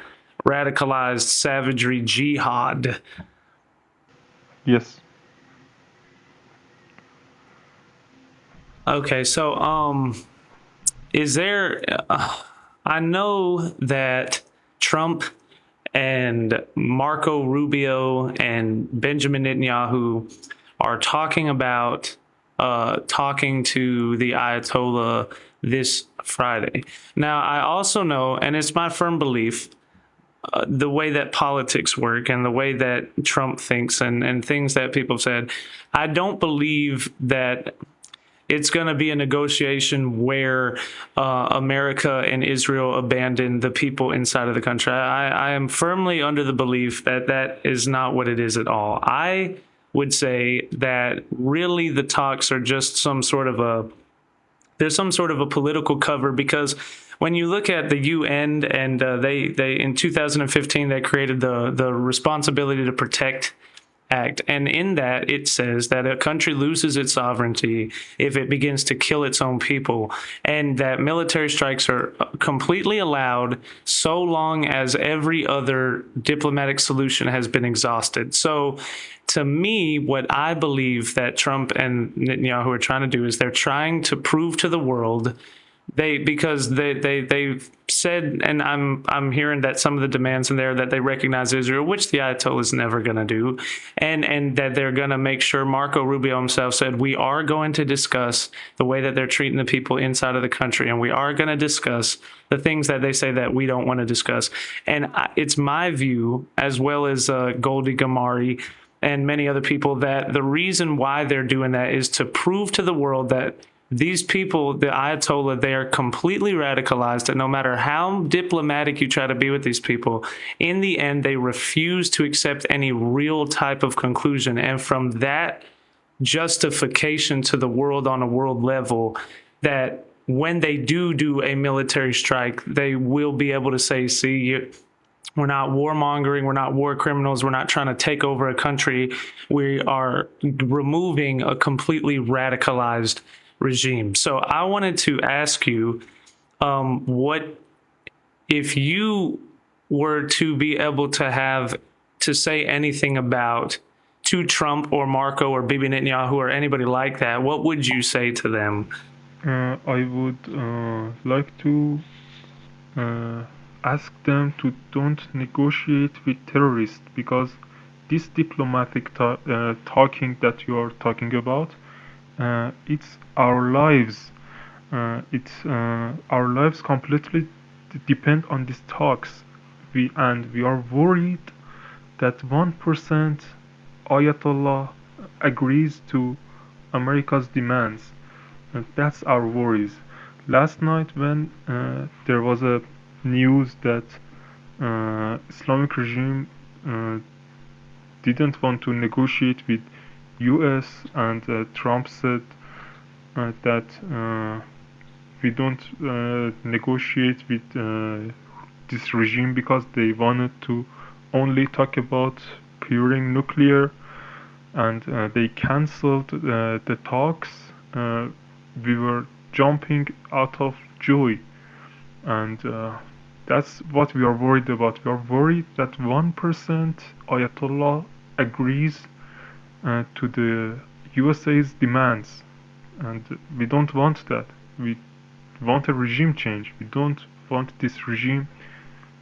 radicalized savagery jihad. Yes. Okay, so is there I know that Trump and Marco Rubio and Benjamin Netanyahu are talking about talking to the Ayatollah this Friday. Now, I also know, and it's my firm belief, the way that politics work and the way that Trump thinks and things that people have said, I don't believe that it's going to be a negotiation where America and Israel abandon the people inside of the country. I am firmly under the belief that that is not what it is at all. I would say that really the talks are just there's some sort of a political cover, because when you look at the UN and they in 2015 they created the responsibility to protect act, and in that it says that a country loses its sovereignty if it begins to kill its own people, and that military strikes are completely allowed so long as every other diplomatic solution has been exhausted. So to me, what I believe that Trump and Netanyahu are trying to do is they're trying to prove to the world because they've said, and I'm hearing that some of the demands in there that they recognize Israel, which the Ayatollah is never going to do, and that they're going to make sure. Marco Rubio himself said we are going to discuss the way that they're treating the people inside of the country, and we are going to discuss the things that they say that we don't want to discuss. And it's my view, as well as Goldie Gamari and many other people, that the reason why they're doing that is to prove to the world that these people, the Ayatollah, they are completely radicalized, and no matter how diplomatic you try to be with these people, in the end, they refuse to accept any real type of conclusion. And from that justification to the world on a world level, that when they do a military strike, they will be able to say, see, we're not warmongering. We're not war criminals. We're not trying to take over a country. We are removing a completely radicalized regime. So I wanted to ask you, what if you were to be able to have to say anything about to Trump or Marco or Bibi Netanyahu or anybody like that, what would you say to them? I would like to ask them to don't negotiate with terrorists, because this diplomatic talking that you are talking about, it's our lives. It's our lives completely depend on these talks. We are worried that 1% Ayatollah agrees to America's demands. And that's our worries. Last night, when there was a news that Islamic regime didn't want to negotiate with US, and Trump said that we don't negotiate with this regime because they wanted to only talk about curing nuclear, and they cancelled the talks. We were jumping out of joy, and that's what we are worried about. We are worried that 1% Ayatollah agrees to the USA's demands, and we don't want that. We want a regime change. We don't want this regime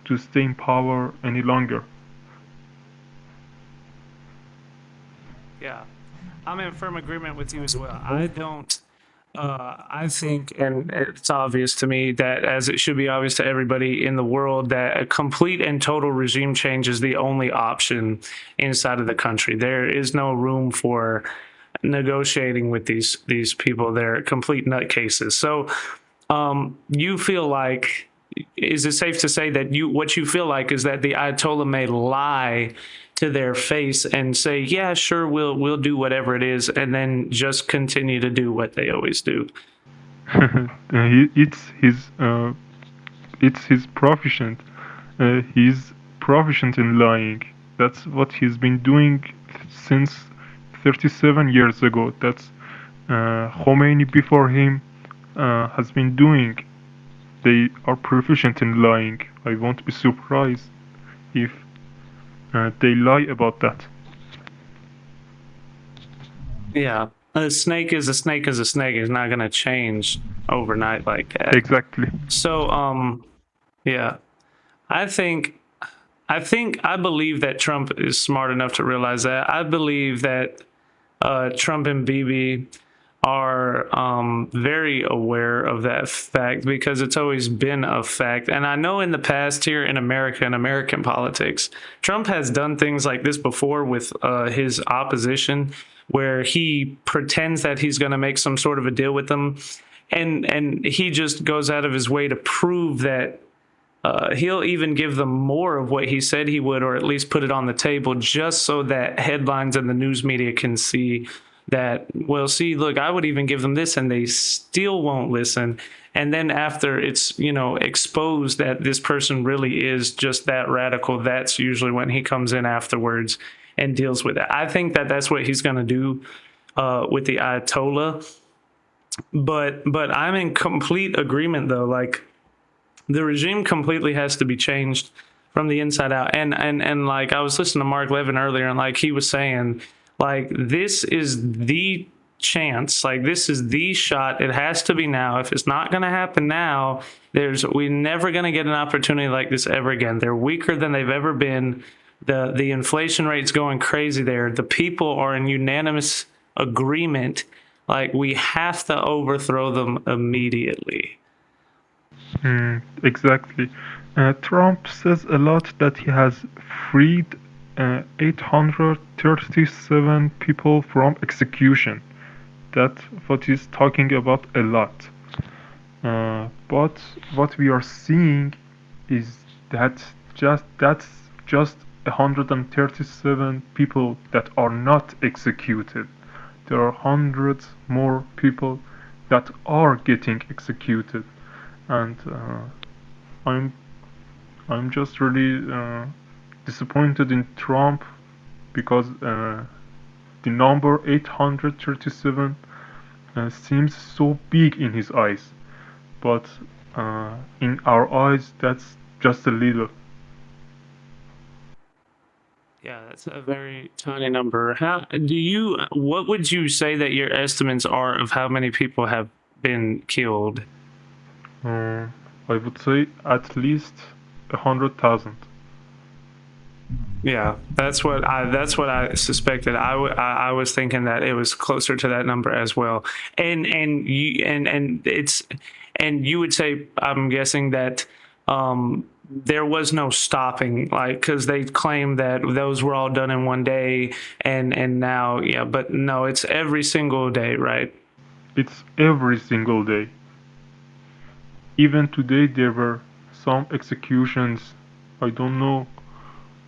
to stay in power any longer. Yeah, I'm in firm agreement with you as well. I don't. I think, and it's obvious to me that, as it should be obvious to everybody in the world, that a complete and total regime change is the only option inside of the country. There is no room for negotiating with these people. They're complete nutcases. So, you feel like, is it safe to say that what you feel like is that the Ayatollah may lie to their face and say, yeah, sure, we'll do whatever it is, and then just continue to do what they always do? It's his profession. He's proficient in lying. That's what he's been doing since 37 years ago. That's Khomeini before him has been doing. They are proficient in lying. I won't be surprised if they lie about that. Yeah, a snake is a snake is a snake. It's not going to change overnight like that. Exactly. So, yeah, I think I believe that Trump is smart enough to realize that. I believe that Trump and Bibi are very aware of that fact, because it's always been a fact. And I know in the past here in America and American politics, Trump has done things like this before with his opposition, where he pretends that he's going to make some sort of a deal with them, and he just goes out of his way to prove that he'll even give them more of what he said he would, or at least put it on the table, just so that headlines and the news media can see that, well, see, look, I would even give them this, and they still won't listen. And then after it's, exposed that this person really is just that radical, that's usually when he comes in afterwards and deals with it. I think that that's what he's going to do with the Ayatollah. But I'm in complete agreement, though. Like, the regime completely has to be changed from the inside out. And like, I was listening to Mark Levin earlier, and like he was saying, like, this is the chance. Like, this is the shot. It has to be now. If it's not going to happen now, we're never going to get an opportunity like this ever again. They're weaker than they've ever been. The inflation rate's going crazy there. The people are in unanimous agreement. Like, we have to overthrow them immediately. Exactly. Trump says a lot that he has freed 837 people from execution. That's what he's talking about a lot. But what we are seeing is that that's just 137 people that are not executed. There are hundreds more people that are getting executed, and I'm I'm just really disappointed in Trump because the number 837 seems so big in his eyes, but in our eyes that's just a little. Yeah, that's a very tiny number. What would you say that your estimates are of how many people have been killed? I would say at least 100,000. Yeah, that's what I suspected. I was thinking that it was closer to that number as well. And you would say, I'm guessing that there was no stopping, like, because they claim that those were all done in one day, and now, yeah, but no, it's every single day, right? It's every single day. Even today there were some executions. I don't know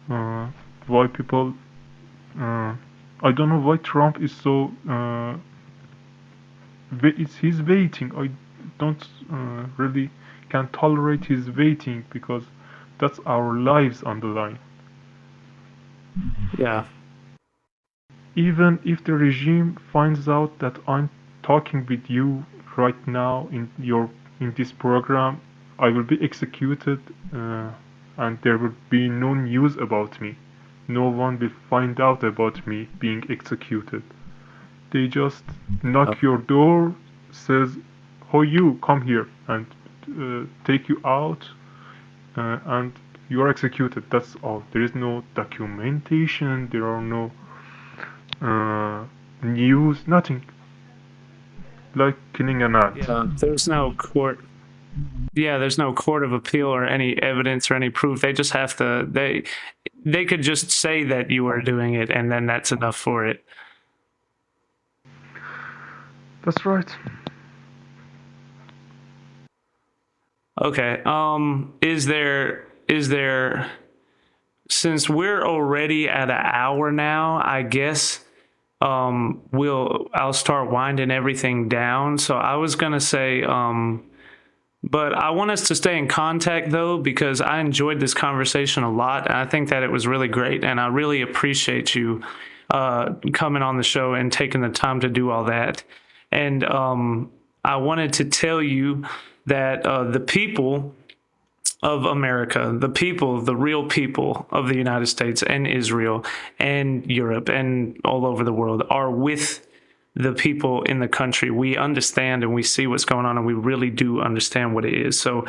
uh, why people. Uh, I don't know why Trump is so. He's waiting. I don't really can tolerate his waiting because that's our lives on the line. Yeah. Even if the regime finds out that I'm talking with you right now in this program, I will be executed, and there will be no news about me. No one will find out about me being executed. They just knock your door, says, "Oh, you come here," and take you out, and you are executed. That's all. There is no documentation. There are no news. Nothing. Like killing an ant. Yeah, there's no court. Yeah, there's no court of appeal or any evidence or any proof. They just have to. They could just say that you are doing it, and then that's enough for it. That's right. Okay. Is there since we're already at an hour now, I guess I'll start winding everything down. So I was gonna say but I want us to stay in contact though, because I enjoyed this conversation a lot. And I think that it was really great, and I really appreciate you coming on the show and taking the time to do all that. And I wanted to tell you that the people of America, the real people of the United States and Israel and Europe and all over the world are with the people in the country. We understand and we see what's going on, and we really do understand what it is. So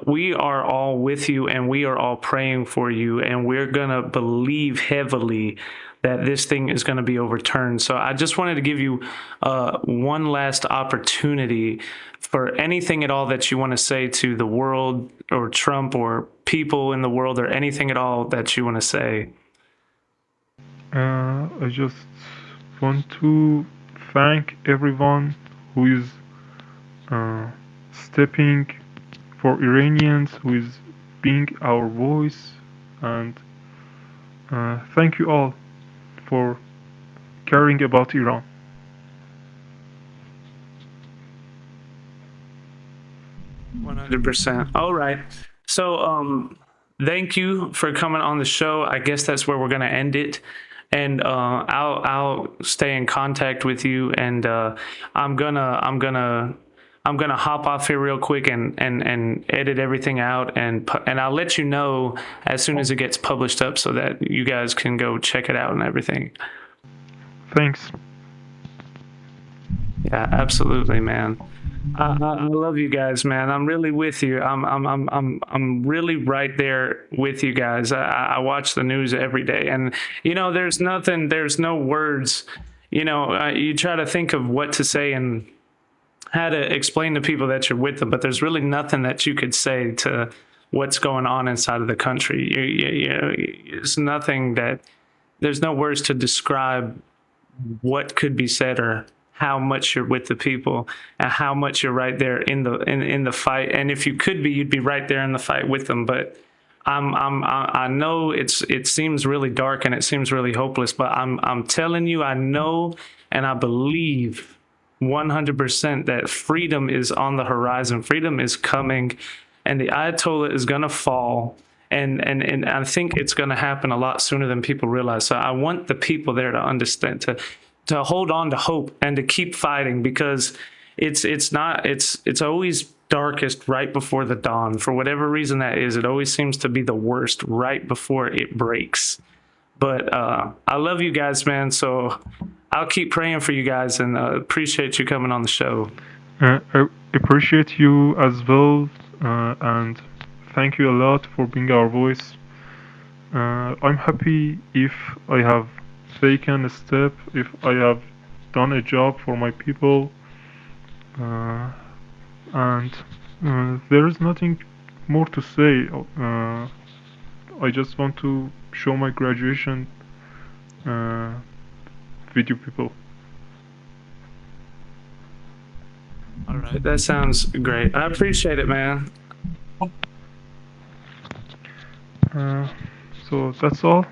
we are all with you, and we are all praying for you, and we're going to believe heavily that this thing is going to be overturned. So I just wanted to give you one last opportunity for anything at all that you want to say to the world or Trump or people in the world, or anything at all that you want to say. I just want to thank everyone who is stepping for Iranians, who is being our voice, and thank you all for caring about Iran. 100%. All right. So, thank you for coming on the show. I guess that's where we're going to end it. And I'll stay in contact with you. And I'm gonna hop off here real quick and edit everything out, and I'll let you know as soon as it gets published up, so that you guys can go check it out and everything. Thanks. Yeah, absolutely, man. I love you guys, man. I'm really with you. I'm really right there with you guys. I watch the news every day, and there's nothing, there's no words. You try to think of what to say and how to explain to people that you're with them, but there's really nothing that you could say to what's going on inside of the country. It's nothing that there's no words to describe what could be said or how much you're with the people and how much you're right there in the fight. And if you could be, you'd be right there in the fight with them. But I know it seems really dark and it seems really hopeless, but I'm telling you, I know and I believe 100% that freedom is on the horizon. Freedom is coming, and the Ayatollah is gonna fall. And I think it's going to happen a lot sooner than people realize. So I want the people there to understand, to hold on to hope and to keep fighting, because it's always darkest right before the dawn. For whatever reason that is, it always seems to be the worst right before it breaks. But I love you guys, man. So I'll keep praying for you guys, and appreciate you coming on the show. I appreciate you as well, and thank you a lot for being our voice. I'm happy if I have taken a step, if I have done a job for my people, uh, and there is nothing more to say. I just want to show my graduation uh, with you people. All right, that sounds great. I appreciate it, man. Uh, so that's all.